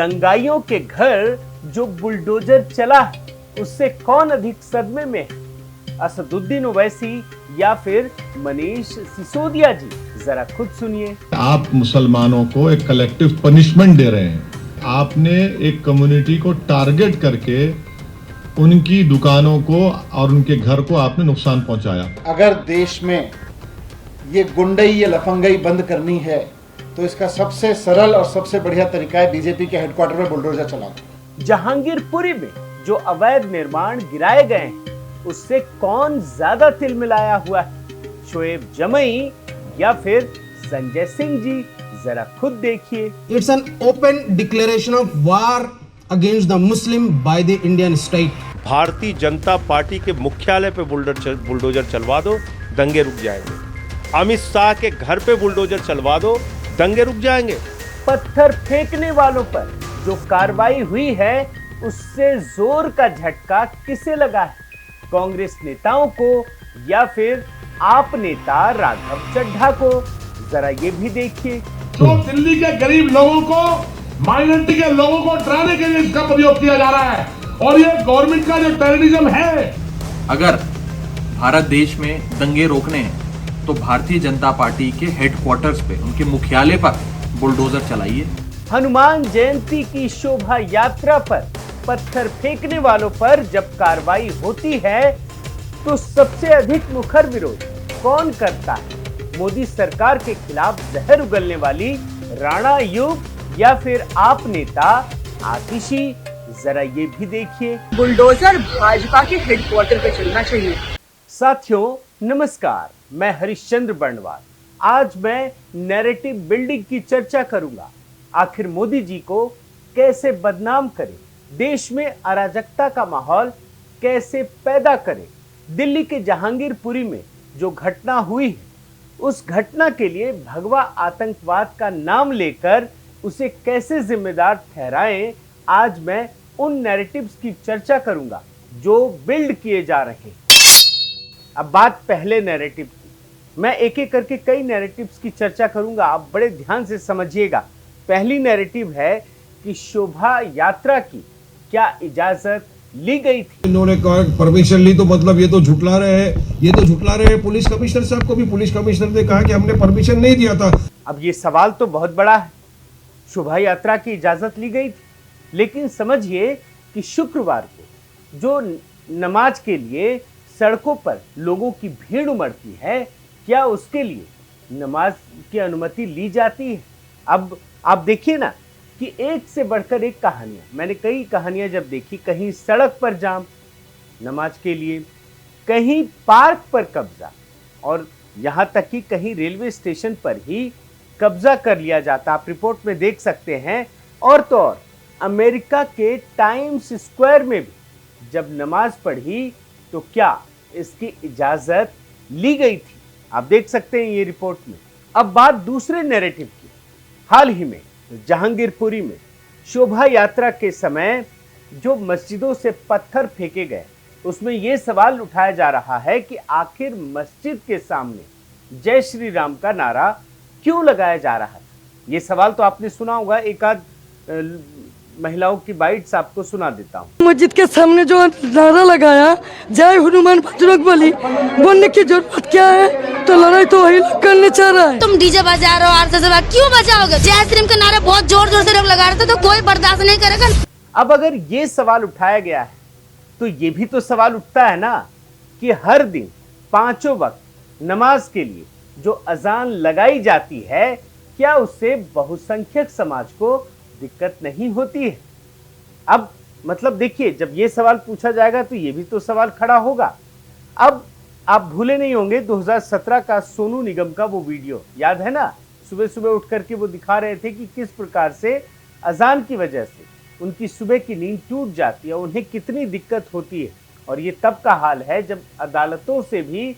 दंगाइयों के घर जो बुलडोजर चला है, उससे कौन अधिक सदमे में है, असदुद्दीन ओवैसी या फिर मनीष सिसोदिया जी? जरा खुद सुनिए। आप मुसलमानों को एक कलेक्टिव पनिशमेंट दे रहे हैं। आपने एक कम्युनिटी को टारगेट करके उनकी दुकानों को और उनके घर को आपने नुकसान पहुंचाया। अगर देश में ये गुंडई ये लफंगई बंद करनी है तो इसका सबसे सरल और सबसे बढ़िया तरीका है बीजेपी के हेडक्वार्टर में बुलडोजर चलाओ। जहांगीरपुरी में जो अवैध निर्माण गिराए गए हैं, उससे कौन ज्यादा तिल मिलाया हुआ है, शोएब जमई या फिर संजय सिंह जी? जरा खुद देखिए। It's an open declaration of war against the Muslim by the Indian state. Bharatiya Janata party के मुख्यालय पे बुलडोजर चलवा दो, दंगे रुक जाएंगे। अमित शाह के घर पे बुलडोजर चलवा दो, दंगे रुक जाएंगे। पत्थर फेंकने वालों पर जो कार्रवाई हुई है, उससे जोर का झटका किसे लगा है, कांग्रेस नेताओं को या फिर आप नेता राघव चड्ढा को? जरा ये भी देखिए। तो दिल्ली के गरीब लोगों को, माइनॉरिटी के लोगों को डराने के लिए इसका प्रयोग किया जा रहा है और ये गवर्नमेंट का जो टेररिज्म है। अगर भारत देश में दंगे रोकने हैं तो भारतीय जनता पार्टी के हेडक्वार्टर्स पे, उनके मुख्यालय पर बुलडोजर चलाइए। हनुमान जयंती की शोभा यात्रा पर पत्थर फेंकने वालों पर जब कार्रवाई होती है तो सबसे अधिक मुखर विरोध कौन करता है? मोदी सरकार के खिलाफ जहर उगलने वाली राणा युग या फिर आप नेता आतिशी? जरा ये भी देखिए। बुलडोजर भाजपा के हेडक्वार्टर पे चलना चाहिए। साथियों नमस्कार, मैं हरिश्चंद्र बर्णवाल। आज मैं नैरेटिव बिल्डिंग की चर्चा करूंगा। आखिर मोदी जी को कैसे बदनाम करें, देश में अराजकता का माहौल कैसे पैदा करें, दिल्ली के जहांगीरपुरी में जो घटना हुई है, उस घटना के लिए भगवा आतंकवाद का नाम लेकर उसे कैसे जिम्मेदार ठहराएं। आज मैं उन नैरेटिव्स की चर्चा करूंगा जो बिल्ड किए जा रहे हैं। अब बात पहले नैरेटिव की। मैं एक एक करके कई नैरेटिव्स की चर्चा करूंगा, आप बड़े ध्यान से समझिएगा। पहली नैरेटिव है कि शोभा यात्रा की क्या इजाजत ली गई थी? इन्होंने कहा परमिशन ली, तो मतलब ये तो झुठला रहे हैं। पुलिस कमिश्नर साहब को भी पुलिस कमिश्नर ने कहा कि हमने परमिशन नहीं दिया था। अब ये सवाल तो बहुत बड़ा है। शोभा यात्रा की इजाजत ली गई थी, लेकिन समझिए कि शुक्रवार को जो नमाज के लिए सड़कों पर लोगों की भीड़ उमड़ती है, क्या उसके लिए नमाज की अनुमति ली जाती है? अब आप देखिए ना कि एक से बढ़कर एक कहानियां, मैंने कई कहानियां जब देखी, कहीं सड़क पर जाम नमाज के लिए, कहीं पार्क पर कब्जा, और यहां तक कि कहीं रेलवे स्टेशन पर ही कब्जा कर लिया जाता। आप रिपोर्ट में देख सकते हैं। और तो और अमेरिका के टाइम्स स्क्वायर में भी जब नमाज पढ़ी तो क्या इसकी इजाजत ली गई थी? आप देख सकते हैं ये रिपोर्ट में। अब बात दूसरे नैरेटिव की। हाल ही में जहांगीरपुरी में शोभा यात्रा के समय जो मस्जिदों से पत्थर फेंके गए, उसमें यह सवाल उठाया जा रहा है कि आखिर मस्जिद के सामने जय श्री राम का नारा क्यों लगाया जा रहा है? ये सवाल तो आपने सुना होगा। एक आध महिलाओं की बाइट्स आपको सुना देता हूँ। मस्जिद के सामने जो नारा लगाया जय हनुमान बजरंगबली, बोलने की जरूरत क्या है? तो लड़ाई तो वही करने चाह रहा है। तुम डीजे बजा रहे हो, आरएसएस क्यों बजाओगे? जय श्री राम का नारा बहुत जोर जोर से लगा रहे थे, तो कोई बर्दाश्त नहीं करेगा। अब अगर ये सवाल उठाया गया है तो ये भी तो सवाल उठता है ना कि हर दिन पांचों वक्त नमाज के लिए जो अजान लगाई जाती है, क्या उससे बहुसंख्यक समाज को दिक्कत नहीं होती है? अब मतलब देखिए, जब ये सवाल पूछा जाएगा तो ये भी तो सवाल खड़ा होगा। अब आप भूले नहीं होंगे 2017 का सोनू निगम का वो वीडियो याद है ना? सुबह सुबह उठ करके वो दिखा रहे थे कि किस प्रकार से अजान की वजह से उनकी सुबह की नींद टूट जाती है, उन्हें कितनी दिक्कत होती है। और ये तब का हाल है जब अदालतों से भी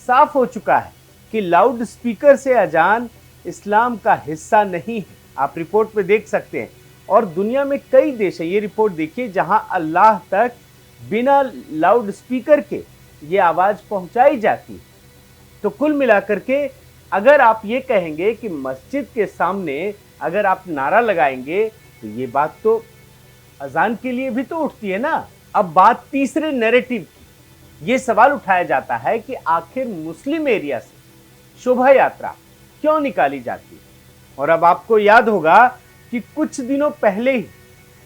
साफ हो चुका है कि लाउड स्पीकर से अजान इस्लाम का हिस्सा नहीं है। आप रिपोर्ट में देख सकते हैं। और दुनिया में कई देश है, ये रिपोर्ट देखिए, जहां अल्लाह तक बिना लाउड स्पीकर के ये आवाज पहुंचाई जाती है। तो कुल मिलाकर के अगर आप ये कहेंगे कि मस्जिद के सामने अगर आप नारा लगाएंगे तो ये बात तो अजान के लिए भी तो उठती है ना। अब बात तीसरे नैरेटिव की। ये सवाल उठाया जाता है कि आखिर मुस्लिम एरिया से शोभा यात्रा क्यों निकाली जाती है। और अब आपको याद होगा कि कुछ दिनों पहले ही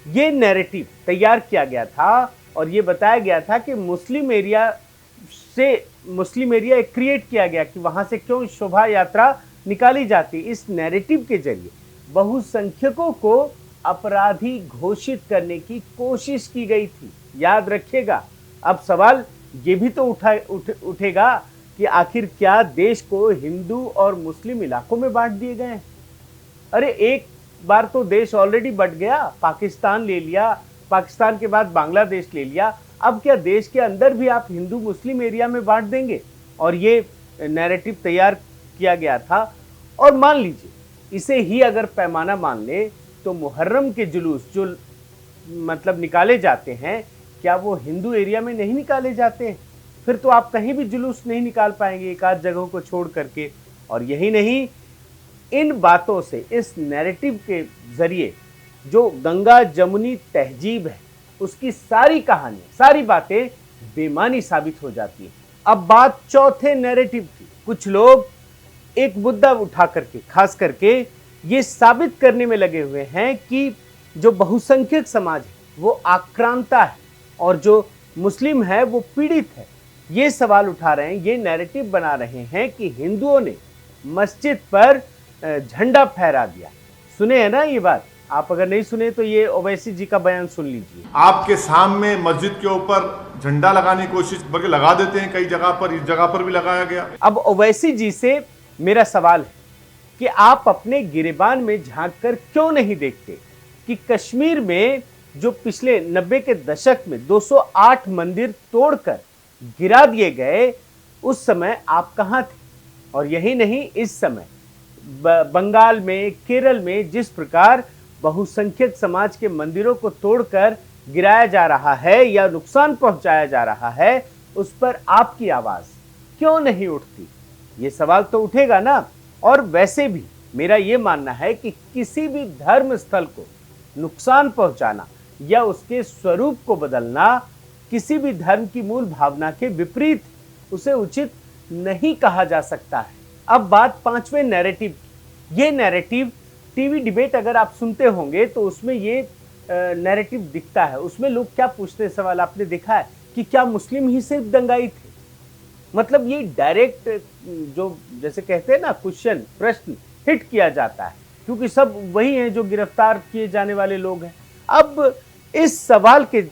ये नैरेटिव तैयार किया गया था और ये बताया गया था कि मुस्लिम एरिया क्रिएट किया गया कि वहां से क्यों शोभा यात्रा निकाली जाती। इस नैरेटिव के जरिए बहुसंख्यकों को अपराधी घोषित करने की कोशिश की गई थी। याद रखिएगा। अब सवाल ये भी तो उठेगा कि आखिर क्या देश को हिंदू और मुस्लिम इलाकों में बांट दिए गए हैं। अरे एक बार तो देश ऑलरेडी बट गया, पाकिस्तान ले लिया, पाकिस्तान के बाद बांग्लादेश ले लिया। अब क्या देश के अंदर भी आप हिंदू मुस्लिम एरिया में बांट देंगे? और ये नैरेटिव तैयार किया गया था। और मान लीजिए इसे ही अगर पैमाना मान ले तो मुहर्रम के जुलूस जो मतलब निकाले जाते हैं, क्या वो हिंदू एरिया में नहीं निकाले जाते हैं? फिर तो आप कहीं भी जुलूस नहीं निकाल पाएंगे एक आध जगहों को छोड़ करके। और यही नहीं, इन बातों से, इस नैरेटिव के जरिए जो गंगा जमुनी तहजीब है उसकी सारी कहानी, सारी बातें बेमानी साबित हो जाती है। अब बात चौथे नैरेटिव की। कुछ लोग एक मुद्दा उठा करके, खास करके ये साबित करने में लगे हुए हैं कि जो बहुसंख्यक समाज है वो आक्रांता है और जो मुस्लिम है वो पीड़ित है। ये सवाल उठा रहे हैं, ये नैरेटिव बना रहे हैं कि हिंदुओं ने मस्जिद पर झंडा फहरा दिया। सुने है ना ये बात? आप अगर नहीं सुने तो ये ओवैसी जी का बयान सुन लीजिए। आपके सामने मस्जिद के ऊपर झंडा लगाने की कोशिश, बल्कि लगा देते हैं कई जगह पर, इस जगह पर भी लगाया गया। अब ओवैसी जी से मेरा सवाल है कि आप अपने गिरेबान में झांक कर क्यों नहीं देखते कि कश्मीर में जो पिछले 90 के दशक में 208 मंदिर तोड़कर गिरा दिए गए, उस समय आप कहां थे? और यही नहीं, इस समय बंगाल में, केरल में जिस प्रकार बहुसंख्यक समाज के मंदिरों को तोड़कर गिराया जा रहा है या नुकसान पहुंचाया जा रहा है, उस पर आपकी आवाज क्यों नहीं उठती? ये सवाल तो उठेगा ना। और वैसे भी मेरा ये मानना है कि किसी भी धर्म स्थल को नुकसान पहुंचाना या उसके स्वरूप को बदलना किसी भी धर्म की मूल भावना के विपरीत, उसे उचित नहीं कहा जा सकता है। अब बात पांचवें नैरेटिव की। ये नैरेटिव टीवी डिबेट अगर आप सुनते होंगे तो उसमें ये नैरेटिव दिखता है। उसमें लोग क्या पूछते हैं सवाल, आपने देखा है कि क्या मुस्लिम ही सिर्फ दंगाई थे? मतलब ये डायरेक्ट जो जैसे कहते हैं ना क्वेश्चन, प्रश्न हिट किया जाता है, क्योंकि सब वही हैं जो गिरफ्तार किए जाने वाले लोग हैं। अब इस सवाल के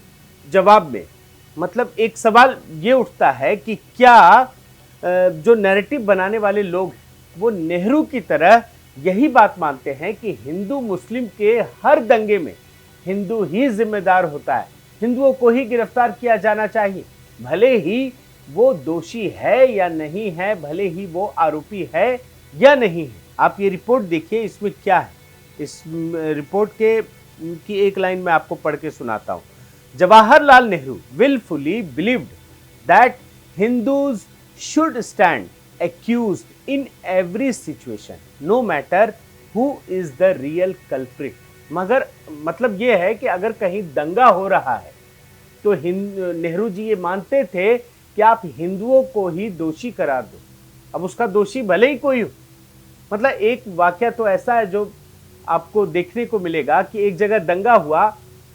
जवाब में मतलब एक सवाल ये उठता है कि क्या जो नैरेटिव बनाने वाले लोग हैं वो नेहरू की तरह यही बात मानते हैं कि हिंदू मुस्लिम के हर दंगे में हिंदू ही जिम्मेदार होता है, हिंदुओं को ही गिरफ्तार किया जाना चाहिए, भले ही वो दोषी है या नहीं है, भले ही वो आरोपी है या नहीं है। आप ये रिपोर्ट देखिए, इसमें क्या है। इस रिपोर्ट की एक लाइन में आपको पढ़ के सुनाता हूं। Jawaharlal Nehru willfully believed that Hindus should stand accused in every situation, no matter who is the real culprit। मगर मतलब ये है कि अगर कहीं दंगा हो रहा है तो नेहरू जी ये मानते थे कि आप हिंदुओं को ही दोषी करार दो, अब उसका दोषी भले ही कोई हो। मतलब एक वाकया तो ऐसा है जो आपको देखने को मिलेगा कि एक जगह दंगा हुआ,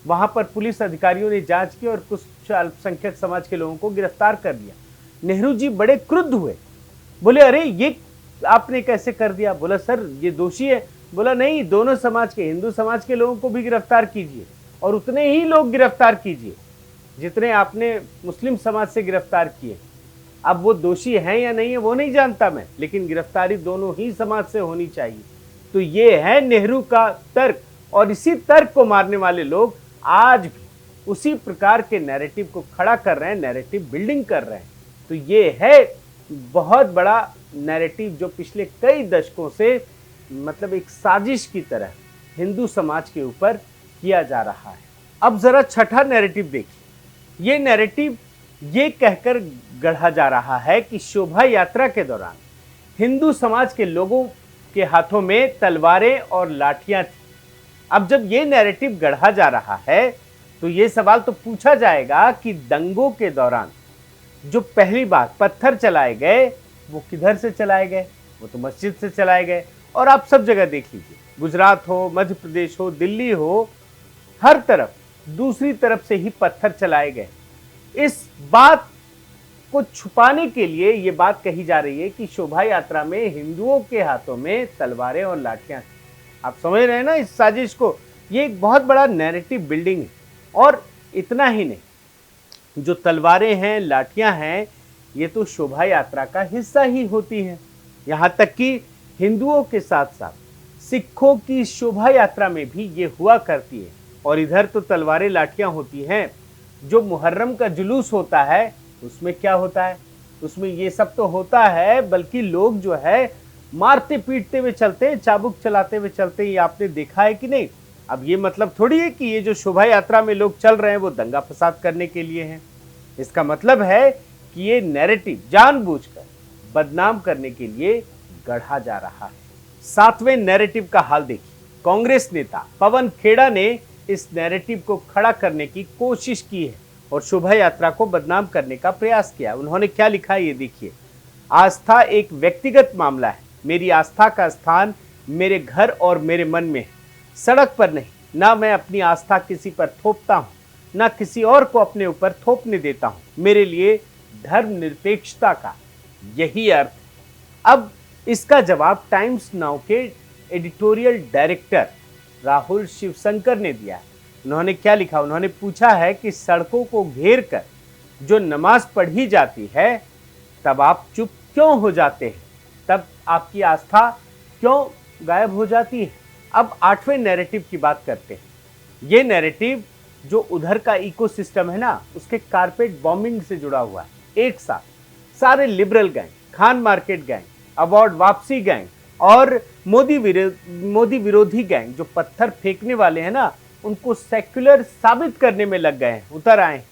वहां पर पुलिस अधिकारियों ने जांच की और कुछ अल्पसंख्यक समाज के लोगों को गिरफ्तार कर लिया। नेहरू जी बड़े क्रुद्ध हुए, बोले अरे ये आपने कैसे कर दिया? बोला सर ये दोषी है। बोला नहीं, दोनों समाज के, हिंदू समाज के लोगों को भी गिरफ्तार कीजिए और उतने ही लोग गिरफ्तार कीजिए जितने आपने मुस्लिम समाज से गिरफ्तार किए। अब वो दोषी हैं या नहीं है वो नहीं जानता मैं, लेकिन गिरफ्तारी दोनों ही समाज से होनी चाहिए। तो ये है नेहरू का तर्क, और इसी तर्क को मारने वाले लोग आज भी उसी प्रकार के नैरेटिव को खड़ा कर रहे हैं, नैरेटिव बिल्डिंग कर रहे हैं। तो ये है बहुत बड़ा नैरेटिव जो पिछले कई दशकों से मतलब एक साजिश की तरह हिंदू समाज के ऊपर किया जा रहा है। अब जरा छठा नैरेटिव देखिए। ये नैरेटिव ये कहकर गढ़ा जा रहा है कि शोभा यात्रा के दौरान हिंदू समाज के लोगों के हाथों में तलवारें और लाठियां थी। अब जब ये नैरेटिव गढ़ा जा रहा है तो ये सवाल तो पूछा जाएगा कि दंगों के दौरान जो पहली बार पत्थर चलाए गए वो किधर से चलाए गए? वो तो मस्जिद से चलाए गए। और आप सब जगह देख लीजिए, गुजरात हो, मध्य प्रदेश हो, दिल्ली हो, हर तरफ दूसरी तरफ से ही पत्थर चलाए गए। इस बात को छुपाने के लिए ये बात कही जा रही है कि शोभा यात्रा में हिंदुओं के हाथों में तलवारें और लाठियां। आप समझ रहे हैं ना इस साजिश को? ये एक बहुत बड़ा नैरेटिव बिल्डिंग है। और इतना ही नहीं, जो तलवारें हैं, लाठियां हैं, ये तो शोभा यात्रा का हिस्सा ही होती हैं। यहाँ तक कि हिंदुओं के साथ साथ सिखों की शोभा यात्रा में भी ये हुआ करती है। और इधर तो तलवारें लाठियां होती हैं। जो मुहर्रम का जुलूस होता है उसमें क्या होता है? उसमें ये सब तो होता है, बल्कि लोग जो है मारते पीटते हुए चलते हैं, चाबुक चलाते हुए चलते हैं। ये आपने देखा है कि नहीं? अब ये मतलब थोड़ी है कि ये जो शोभा यात्रा में लोग चल रहे हैं वो दंगा फसाद करने के लिए हैं। इसका मतलब है कि ये नैरेटिव जानबूझकर बदनाम करने के लिए गढ़ा जा रहा है। 7वें नैरेटिव का हाल देखिए। कांग्रेस नेता पवन खेड़ा ने इस नैरेटिव को खड़ा करने की कोशिश की है और शोभा यात्रा को बदनाम करने का प्रयास किया। उन्होंने क्या लिखा है ये देखिए। आस्था एक व्यक्तिगत मामला है। मेरी आस्था का स्थान मेरे घर और मेरे मन में है, सड़क पर नहीं। ना मैं अपनी आस्था किसी पर थोपता हूँ, ना किसी और को अपने ऊपर थोपने देता हूँ। मेरे लिए धर्मनिरपेक्षता का यही अर्थ है। अब इसका जवाब टाइम्स नाउ के एडिटोरियल डायरेक्टर राहुल शिवशंकर ने दिया है। उन्होंने क्या लिखा? उन्होंने पूछा है कि सड़कों को घेर कर जो नमाज पढ़ी जाती है तब आप चुप क्यों हो जाते हैं? तब आपकी आस्था क्यों गायब हो जाती है? अब 8वें नैरेटिव की बात करते हैं। ये नैरेटिव जो उधर का इकोसिस्टम है ना, उसके कारपेट बॉम्बिंग से जुड़ा हुआ है। एक साथ सारे liberal gang, Khan market gang, award वापसी गैंग और मोदी विरोधी गैंग जो पत्थर फेंकने वाले हैं ना, उनको सेक्युलर साबित करने में लग गए हैं, उतर आए।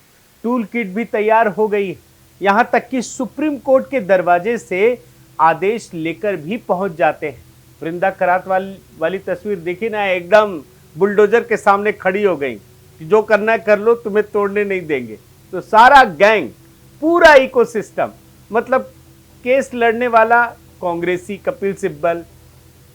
टूल किट भी तैयार हो गई है। यहाँ तक कि सुप्रीम कोर्ट के दरवाजे से आदेश लेकर भी पहुंच जाते हैं। वृंदा करात वाली तस्वीर देखी ना, एकदम बुलडोजर के सामने खड़ी हो गई कि जो करना है कर लो, तुम्हें तोड़ने नहीं देंगे। तो सारा गैंग, पूरा इकोसिस्टम, मतलब केस लड़ने वाला कांग्रेसी कपिल सिब्बल,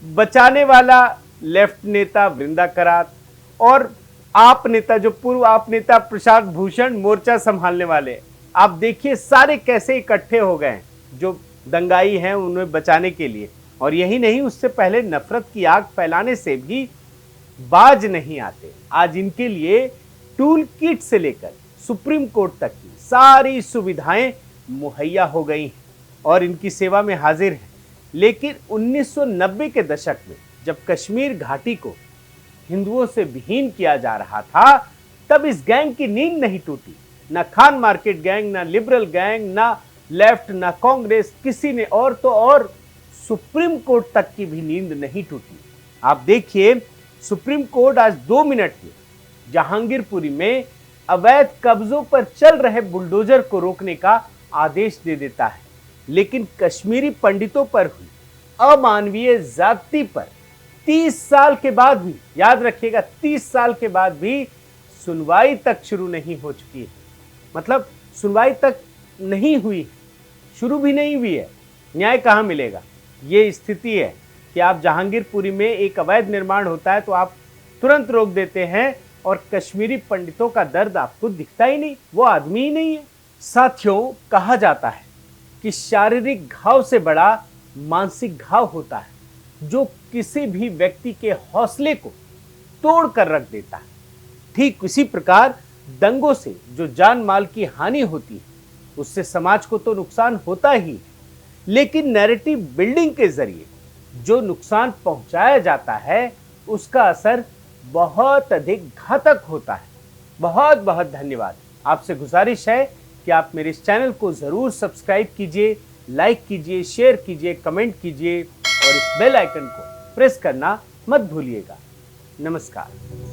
बचाने वाला लेफ्ट नेता वृंदा करात और आप नेता, जो पूर्व आप नेता प्रशांत भूषण मोर्चा संभालने वाले, आप देखिए सारे कैसे इकट्ठे हो गए हैं जो दंगाई हैं उन्हें बचाने के लिए। और यही नहीं, उससे पहले नफरत की आग फैलाने से भी बाज नहीं आते। आज इनके लिए टूल किट से लेकर सुप्रीम कोर्ट तक की सारी सुविधाएं मुहैया हो गई हैं और इनकी सेवा में हाजिर हैं। लेकिन 1990 के दशक में जब कश्मीर घाटी को हिंदुओं से विहीन किया जा रहा था, तब इस गैंग की नींद नहीं टूटी। ना खान मार्केट गैंग, ना लिबरल गैंग, ना लेफ्ट, ना कांग्रेस, किसी ने और तो और सुप्रीम कोर्ट तक की भी नींद नहीं टूटी। आप देखिए, सुप्रीम कोर्ट आज 2 मिनट में जहांगीरपुरी में अवैध कब्जों पर चल रहे बुलडोजर को रोकने का आदेश दे देता है। लेकिन कश्मीरी पंडितों पर हुई अमानवीय ज्यादती पर 30 साल के बाद भी, याद रखिएगा, 30 साल के बाद भी सुनवाई तक शुरू नहीं हो चुकी है। मतलब सुनवाई तक नहीं हुई, शुरू भी नहीं हुई है। न्याय कहाँ मिलेगा? ये स्थिति है कि आप जहांगीरपुरी में एक अवैध निर्माण होता है तो आप तुरंत रोक देते हैं और कश्मीरी पंडितों का दर्द आपको दिखता ही नहीं, वो आदमी ही नहीं है। साथियों, कहा जाता है कि शारीरिक घाव से बड़ा मानसिक घाव होता है जो किसी भी व्यक्ति के हौसले को तोड़ कर रख देता है। ठीक इसी प्रकार दंगों से जो जान माल की हानि होती है उससे समाज को तो नुकसान होता ही है, लेकिन नैरेटिव बिल्डिंग के जरिए जो नुकसान पहुंचाया जाता है उसका असर बहुत अधिक घातक होता है। बहुत बहुत धन्यवाद। आपसे गुजारिश है कि आप मेरे इस चैनल को जरूर सब्सक्राइब कीजिए, लाइक कीजिए, शेयर कीजिए, कमेंट कीजिए और इस बेल आइकन को प्रेस करना मत भूलिएगा। नमस्कार।